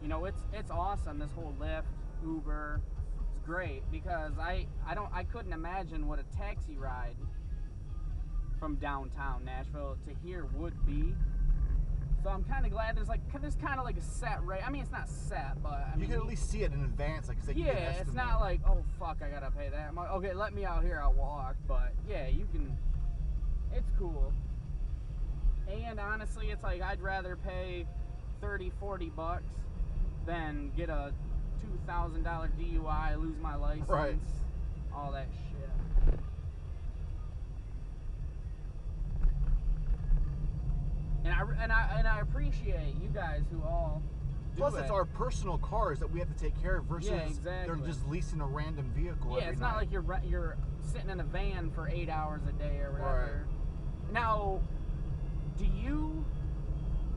You know, it's awesome. This whole Lyft, Uber, it's great because I couldn't imagine what a taxi ride from downtown Nashville to here would be. So I'm kind of glad there's kind of like a set rate. I mean, it's not set, but I mean, you can at least see it in advance. Like, yeah, it's not like, oh fuck, I gotta pay that. I'm like, okay, let me out here, I'll walk. But yeah, you can. It's cool. And honestly, it's like I'd rather pay $30-40 than get a $2,000 DUI, lose my license, right, all that shit. And I appreciate you guys who all do Plus, it. it's our personal cars that we have to take care of versus exactly. they're just leasing a random vehicle. Yeah, it's not like you're sitting in a van for 8 hours a day or whatever. Right. Now, do you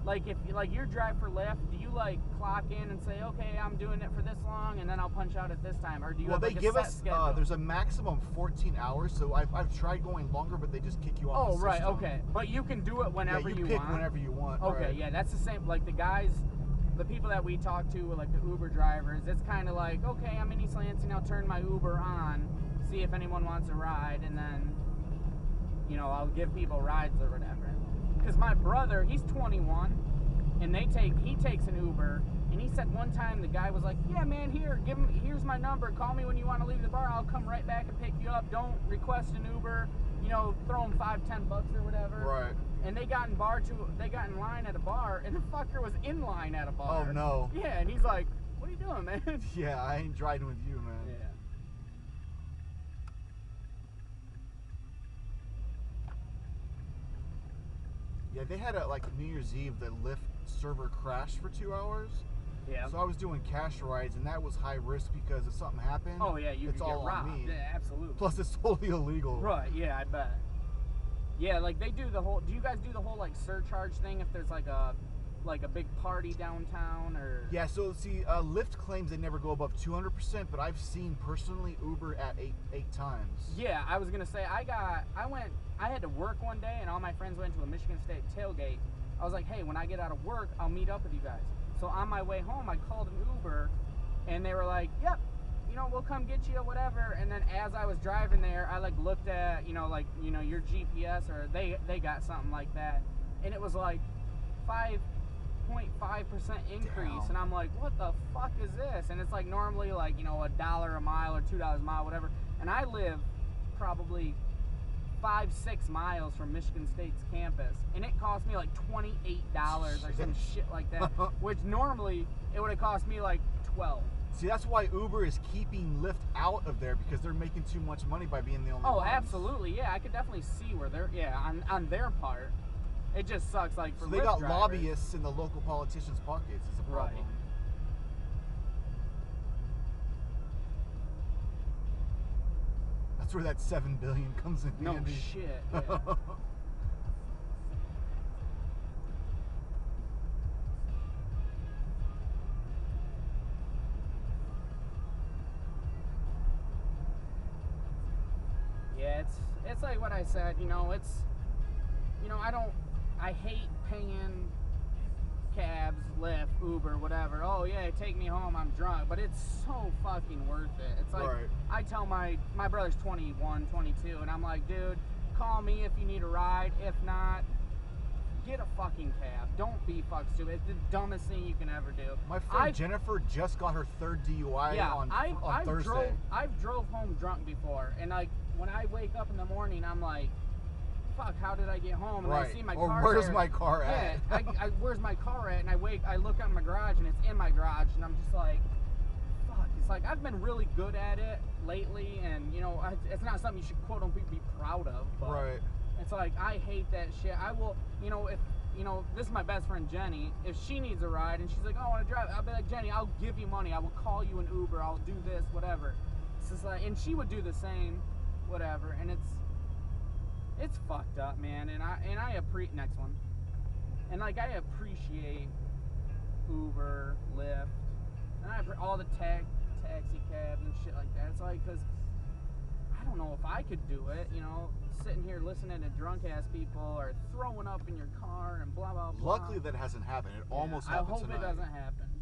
if you drive for Lyft, do you clock in and say, okay, I'm doing it for this long, and then I'll punch out at this time, or do you? Well, they give us there's a maximum 14 hours, so I've tried going longer, but they just kick you off. Oh, right, okay, but you can do it whenever you pick want. Whenever you want. Okay, right. Yeah, that's the same. Like the people that we talk to, like the Uber drivers, it's kind of like, okay, I'm in East Lansing, I'll turn my Uber on, see if anyone wants a ride, and then, I'll give people rides or whatever. Because my brother, he's 21. And he takes an Uber, and he said one time the guy was like, yeah, man, here's my number, call me when you want to leave the bar, I'll come right back and pick you up, don't request an Uber, throw him $5-10 or whatever. Right. And they got in line at a bar, and the fucker was in line at a bar. Oh, no. Yeah, and he's like, what are you doing, man? Yeah, I ain't driving with you, man. Yeah. Yeah, they had a New Year's Eve, the Lyft server crashed for 2 hours. Yeah. So I was doing cash rides, and that was high risk because if something happened, oh yeah, you it's could all get robbed. on me. Yeah, absolutely. Plus, it's totally illegal. Right? Yeah, I bet. Yeah, they do the whole. Do you guys do the whole surcharge thing if there's a big party downtown or? Yeah. So see, Lyft claims they never go above 200%, but I've seen personally Uber at eight times. Yeah, I was gonna say I had to work one day, and all my friends went to a Michigan State tailgate. I was like, hey, when I get out of work, I'll meet up with you guys. So on my way home, I called an Uber, and they were like, yep, we'll come get you or whatever. And then as I was driving there, I looked at, your GPS, or they got something like that, and it was 5.5% increase. Damn. And I'm like, what the fuck is this? And it's normally $1 a mile or $2 a mile, whatever. And I live probably 5-6 miles from Michigan State's campus, and it cost me $28 or some shit like that, which normally it would have cost me $12. See, that's why Uber is keeping Lyft out of there, because they're making too much money by being the only ones. Absolutely, yeah, I could definitely see where they're on their part. It just sucks for so they Lyft got drivers. Lobbyists in the local politicians' pockets is a problem. Right. That's where that $7 billion comes in handy. No shit. Yeah. Yeah, it's like what I said. I hate paying cabs, Lyft, Uber, whatever. Oh yeah, take me home, I'm drunk. But it's so fucking worth it. It's right. I tell my brother's 21, 22, and I'm like, dude, call me if you need a ride. If not, get a fucking cab. Don't be fuck stupid. It's the dumbest thing you can ever do. My friend Jennifer just got her third DUI on Thursday. I've drove home drunk before, and when I wake up in the morning, I'm like, fuck, how did I get home? And right. I see my car. Or where's my car at? Yeah, where's my car at? And I look out my garage, and it's in my garage, and I'm just like, fuck. It's I've been really good at it lately, and it's not something you should quote unquote be proud of. But right. It's I hate that shit. I will, if this is my best friend Jenny. If she needs a ride and she's like, oh, I want to drive, I'll be like, Jenny, I'll give you money. I will call you an Uber. I'll do this, whatever. It's just and she would do the same, whatever. And it's fucked up, man. And I appreciate next one. And I appreciate Uber, Lyft, and all the taxi cabs and shit like that. It's because I don't know if I could do it, sitting here listening to drunk ass people or throwing up in your car and blah blah blah. Luckily that hasn't happened. It almost happened I hope tonight. it doesn't happen.